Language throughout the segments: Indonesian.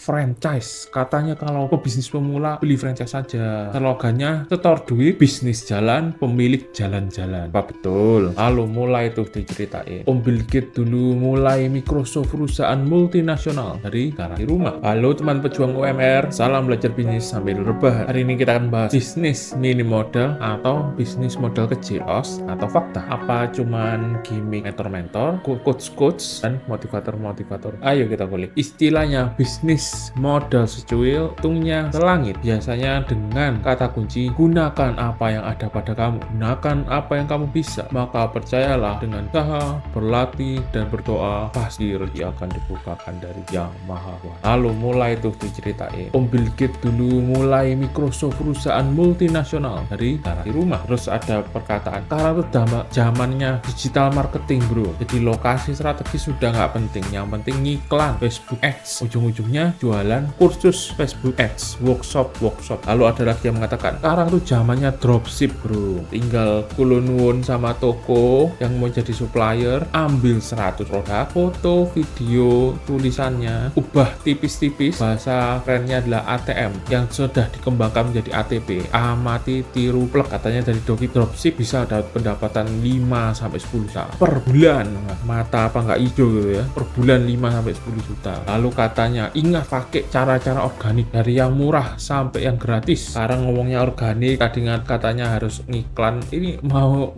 Franchise, katanya kalau pebisnis pemula beli franchise saja. Slogannya setor duit, bisnis jalan, pemilik jalan-jalan. Apa betul? Lalu mulai tuh diceritain. Om Bill Gates dulu mulai Microsoft, perusahaan multinasional dari garasi rumah. Halo teman pejuang UMR, salam belajar bisnis sambil rebahan. Hari ini kita akan bahas bisnis minim modal atau bisnis modal kecil, atau fakta. Apa cuman gimmick mentor-mentor, coach-coach, dan motivator-motivator? Ayo kita kulik. Istilahnya bisnis modal secuil, untungnya selangit. Biasanya dengan kata kunci, gunakan apa yang ada pada kamu, gunakan apa yang kamu bisa. Maka percayalah, dengan usaha, berlatih, dan berdoa, pasti rezeki akan dibukakan dari Yang Maha Kuasa. Lalu mulai tuh diceritain. Om Bill Gates dulu mulai Microsoft, perusahaan multinasional dari garasi rumah. Terus ada perkataan, sekarang tuh zamannya digital marketing bro, jadi lokasi strategis sudah nggak penting, yang penting ngiklan Facebook Ads, ujung-ujungnya jualan kursus Facebook Ads, workshop. Lalu ada lagi yang mengatakan, sekarang tuh zamannya dropship bro, tinggal kulunwun sama toko yang mau jadi supplier, ambil 100 produk, foto, video, tulisannya, ubah tipis-tipis, bahasa kerennya adalah ATM, yang sudah dikembangkan menjadi ATP, amati, tiru, plek. Katanya dari dropship bisa dapat pendapatan 5-10 juta per bulan. Mata apa nggak hijau gitu ya, per bulan 5-10 juta. Lalu katanya, ingat pakai cara-cara organik, dari yang murah sampai yang gratis. Sekarang ngomongnya organik, tadi katanya harus ngiklan. Ini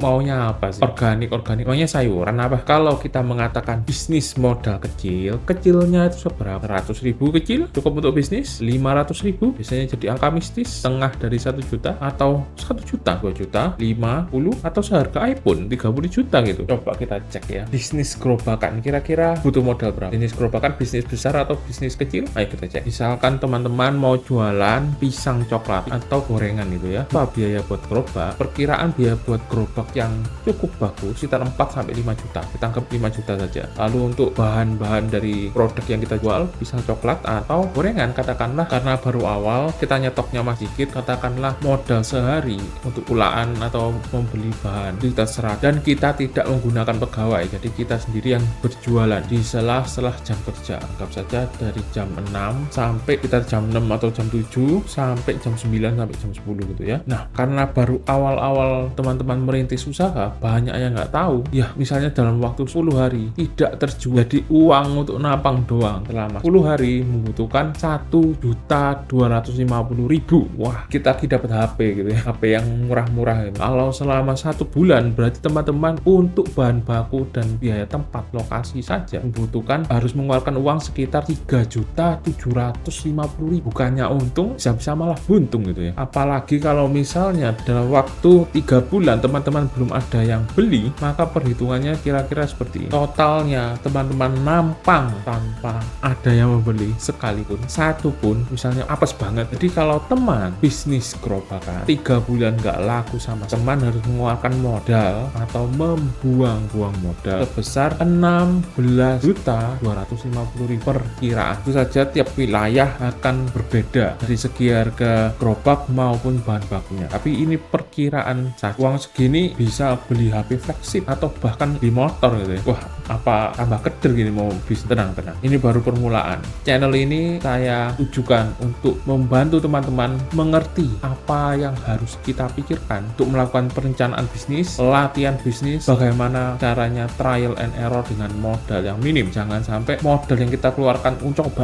maunya apa sih? Organik maunya sayuran apa? Kalau kita mengatakan bisnis modal kecil, kecilnya itu seberapa? 100.000 kecil cukup untuk bisnis. 500.000 biasanya jadi angka mistis, setengah dari 1 juta, atau 1 juta, 2 juta, 50, atau seharga iPhone 30 juta gitu. Coba kita cek ya, bisnis gerobakan kira-kira butuh modal berapa? Bisnis gerobakan bisnis besar atau bisnis kecil? Ayo kita cek. Misalkan teman-teman mau jualan pisang coklat atau gorengan gitu ya, apa biaya buat gerobak? Perkiraan biaya buat gerobak yang cukup bagus sekitar 4-5 juta, kita anggap 5 juta saja. Lalu untuk bahan-bahan dari produk yang kita jual, pisang coklat atau gorengan, katakanlah karena baru awal kita nyetoknya masih dikit, katakanlah modal sehari untuk pulaan atau membeli bahan itu kita serah, dan kita tidak menggunakan pegawai, jadi kita sendiri yang berjualan di sela-sela jam kerja. Anggap saja dari jam 6 sampai kita jam 6 atau jam 7 sampai jam 9 sampai jam 10 gitu ya. Nah, karena baru awal-awal teman-teman merintis usaha, banyak yang nggak tahu ya, misalnya dalam waktu 10 hari tidak terjual, jadi uang untuk napang doang selama 10 hari membutuhkan 1.250.000. Wah, kita dapat HP gitu ya, HP yang murah-murah gitu. Kalau selama 1 bulan berarti teman-teman untuk bahan baku dan biaya tempat lokasi saja membutuhkan, harus mengeluarkan uang sekitar 3.750.000. Bukannya untung, bisa-bisa malah buntung gitu ya. Apalagi kalau misalnya dalam waktu 3 bulan teman-teman belum ada yang beli, maka perhitungannya kira-kira seperti ini. Totalnya teman-teman nampang tanpa ada yang membeli sekalipun, satu pun, misalnya apes banget. Jadi kalau teman bisnis gerobakan 3 bulan nggak laku sama, teman harus mengeluarkan modal atau membuang-buang modal sebesar 16.250.000 perkiraan. Itu saja tiap wilayah akan berbeda dari segi harga gerobak maupun bahan bakunya, tapi ini perkiraan saja. Uang segini bisa beli HP flagship atau bahkan beli motor gitu ya. Wah, apa tambah keder gini mau bisnis? Tenang, ini baru permulaan. Channel ini saya tujukan untuk membantu teman-teman mengerti apa yang harus kita pikirkan untuk melakukan perencanaan bisnis, latihan bisnis, bagaimana caranya trial and error dengan modal yang minim. Jangan sampai modal yang kita keluarkan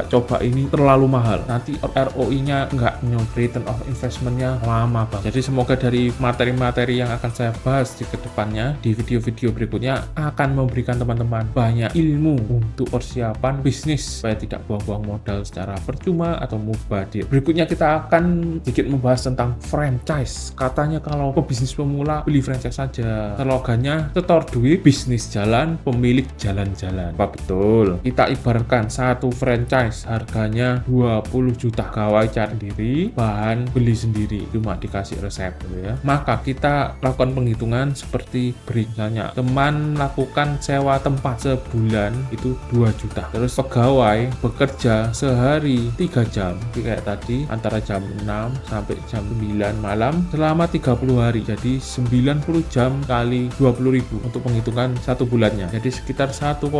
coba ini terlalu mahal, nanti ROI-nya nggak nyampe, return of investment-nya lama banget. Jadi semoga dari materi-materi yang akan saya bahas di kedepannya, di video-video berikutnya, akan memberikan teman-teman banyak ilmu untuk persiapan bisnis supaya tidak buang-buang modal secara percuma atau mubazir. Berikutnya kita akan sedikit membahas tentang franchise. Katanya kalau pebisnis pemula beli franchise saja. Slogannya setor duit, bisnis jalan, pemilik jalan-jalan. Apa betul? Kita ibaratkan satu franchise harganya 20 juta, gawai cari sendiri, bahan beli sendiri, cuma dikasih resep gitu ya. Maka kita lakukan penghitungan seperti berikutnya. Teman lakukan sewa tempat tempat sebulan itu 2 juta. Terus pegawai bekerja sehari 3 jam kayak tadi, antara jam 6 sampai jam 9 malam selama 30 hari. Jadi 90 jam kali 20.000 untuk penghitungan 1 bulannya. Jadi sekitar 1,8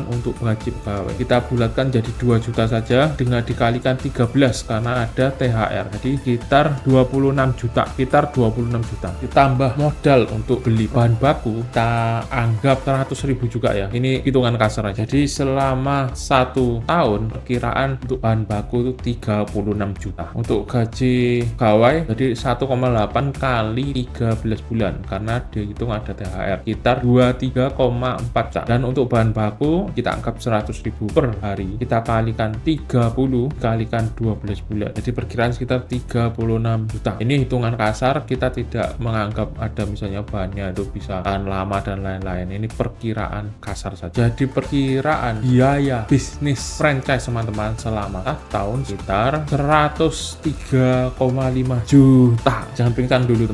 untuk gaji pegawai. Kita bulatkan jadi 2 juta saja dengan dikalikan 13 karena ada THR. Jadi sekitar 26 juta. Ditambah modal untuk beli bahan baku, kita anggap 100.000 juga ya. Ini hitungan kasar aja. Jadi selama 1 tahun perkiraan untuk bahan baku itu 36 juta. Untuk gaji pegawai jadi 1,8 kali 13 bulan karena dihitung ada THR, sekitar 23,4 juta. Dan untuk bahan baku kita anggap 100.000 per hari, kita kalikan 30 kalikan 12 bulan, jadi perkiraan sekitar 36 juta. Ini hitungan kasar, kita tidak menganggap ada misalnya bahannya itu bisa tahan lama dan lain-lain. Ini perkiraan kasar saja. Jadi perkiraan biaya bisnis franchise teman-teman selama 1 tahun sekitar 103,5 juta. Jangan pingsan dulu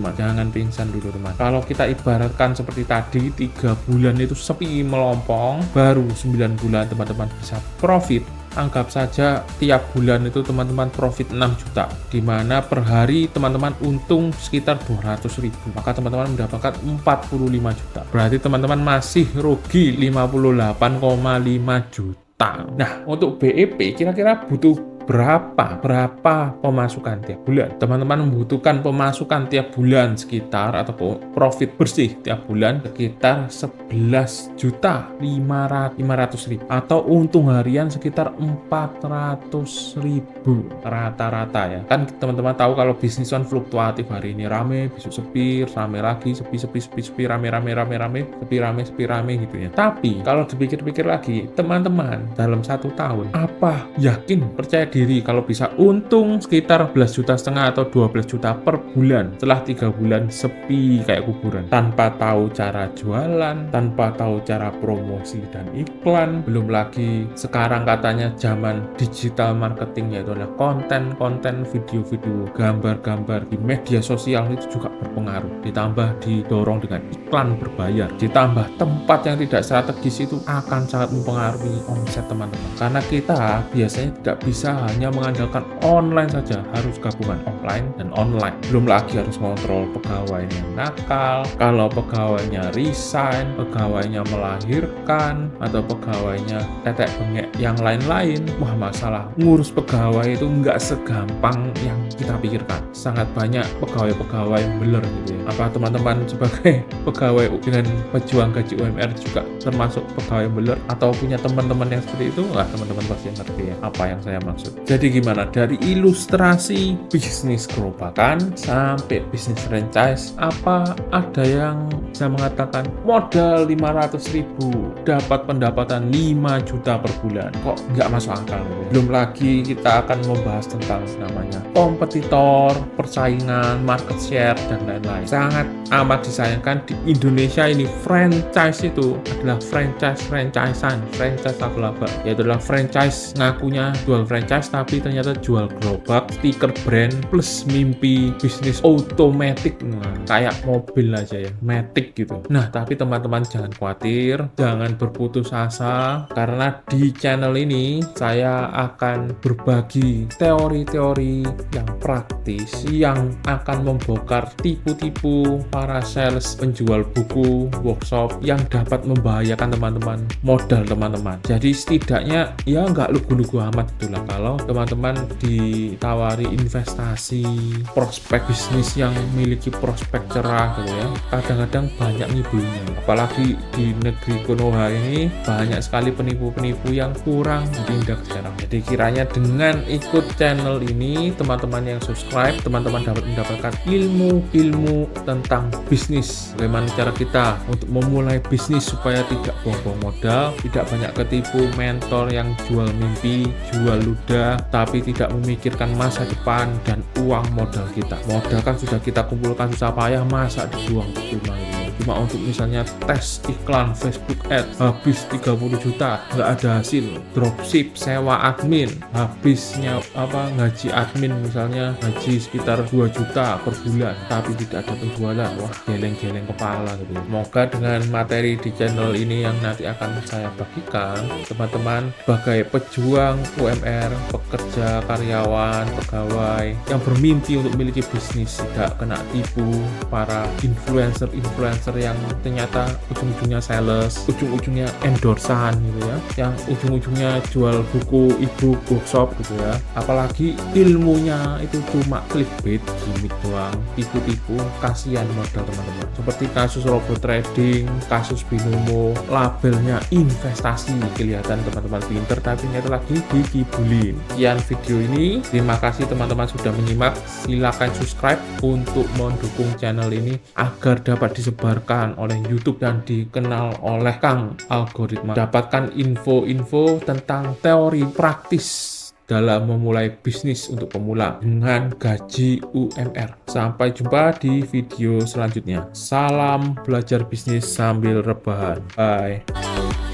teman. Kalau kita ibaratkan seperti tadi, 3 bulan itu sepi melompong, baru 9 bulan teman-teman bisa profit. Anggap saja tiap bulan itu teman-teman profit 6 juta, dimana per hari teman-teman untung sekitar 200.000, maka teman-teman mendapatkan 45 juta. Berarti teman-teman masih rugi 58,5 juta. Nah, untuk BEP kira-kira butuh berapa pemasukan tiap bulan? Teman-teman membutuhkan pemasukan tiap bulan sekitar, atau profit bersih tiap bulan sekitar 11.500.000 atau untung harian sekitar 400.000 rata-rata ya. Kan teman-teman tahu kalau bisnis kan fluktuatif, hari ini rame, besok sepi, rame lagi, sepi, rame gitu ya. Tapi kalau dipikir-pikir lagi, teman-teman dalam 1 tahun apa yakin percaya diri kalau bisa untung sekitar 11,5 juta atau 12 juta per bulan setelah 3 bulan sepi kayak kuburan, tanpa tahu cara jualan, tanpa tahu cara promosi dan iklan? Belum lagi sekarang katanya zaman digital marketing, yaitu adalah konten video-video, gambar-gambar di media sosial itu juga berpengaruh, ditambah didorong dengan iklan berbayar, ditambah tempat yang tidak strategis itu akan sangat mempengaruhi omset teman-teman. Karena kita biasanya tidak bisa hanya mengandalkan online saja, harus gabungan offline dan online. Belum lagi harus kontrol pegawainya nakal, kalau pegawainya resign, pegawainya melahirkan, atau pegawainya tetek bengek yang lain-lain. Wah, masalah ngurus pegawai itu nggak segampang yang kita pikirkan. Sangat banyak pegawai-pegawai beler gitu ya. Apa teman-teman sebagai pegawai dengan pejuang gaji UMR juga termasuk pegawai beler atau punya teman-teman yang seperti itu? Nggak, teman-teman pasti ngerti ya apa yang saya maksud. Jadi gimana? Dari ilustrasi bisnis gerobakan sampai bisnis franchise, apa ada yang bisa mengatakan modal 500.000 dapat pendapatan 5 juta per bulan? Kok nggak masuk akal gitu? Belum lagi kita akan membahas tentang namanya kompetitor, persaingan, market share, dan lain-lain. Sangat amat disayangkan di Indonesia ini franchise itu adalah franchise-franchisean, franchise laba-laba, yaitu adalah franchise ngakunya jual franchise tapi ternyata jual gerobak, stiker brand, plus mimpi bisnis otomatis, kayak mobil aja ya, matic gitu. Nah, tapi teman-teman jangan khawatir, jangan berputus asa, karena di channel ini saya akan berbagi teori-teori yang praktis yang akan membongkar tipu-tipu para sales penjual buku, workshop yang dapat membahayakan teman-teman, modal teman-teman. Jadi setidaknya ya nggak lugu-lugu amat itulah kalau teman-teman ditawari investasi, prospek bisnis yang memiliki prospek cerah gitu ya. Kadang-kadang banyak ngibunya, apalagi di negeri Konoha ini banyak sekali penipu-penipu yang kurang ditindak sekarang. Jadi kiranya dengan ikut channel ini, teman-teman yang subscribe, teman-teman dapat mendapatkan ilmu-ilmu tentang bisnis, bagaimana cara kita untuk memulai bisnis supaya tidak buang-buang modal, tidak banyak ketipu mentor yang jual mimpi, jual ludah, tapi tidak memikirkan masa depan dan uang modal kita. Modal kan sudah kita kumpulkan susah payah, masa dibuang percuma gitu. cuma untuk misalnya tes iklan Facebook Ad habis 30 juta nggak ada hasil, dropship sewa admin habisnya ngaji admin misalnya ngaji sekitar 2 juta per bulan tapi tidak ada penjualan, wah geleng-geleng kepala gitu. Semoga dengan materi di channel ini yang nanti akan saya bagikan, teman-teman sebagai pejuang UMR, pekerja, karyawan, pegawai yang bermimpi untuk memiliki bisnis tidak kena tipu para influencer yang ternyata ujung-ujungnya sales, ujung-ujungnya endorsan gitu ya, yang ujung-ujungnya jual buku, e-book, workshop gitu ya. Apalagi ilmunya itu cuma clickbait, gimmick doang, tipu-tipu, kasihan modal teman-teman. Seperti kasus robot trading, kasus binomo, labelnya investasi, kelihatan teman-teman pinter tapi ternyata lagi dikibulin. Sekian video ini, terima kasih teman-teman sudah menyimak. Silakan subscribe untuk mendukung channel ini agar dapat disebarkan oleh YouTube dan dikenal oleh Kang Algoritma. Dapatkan info-info tentang teori praktis dalam memulai bisnis untuk pemula dengan gaji UMR. Sampai jumpa di video selanjutnya. Salam belajar bisnis sambil rebahan. Bye.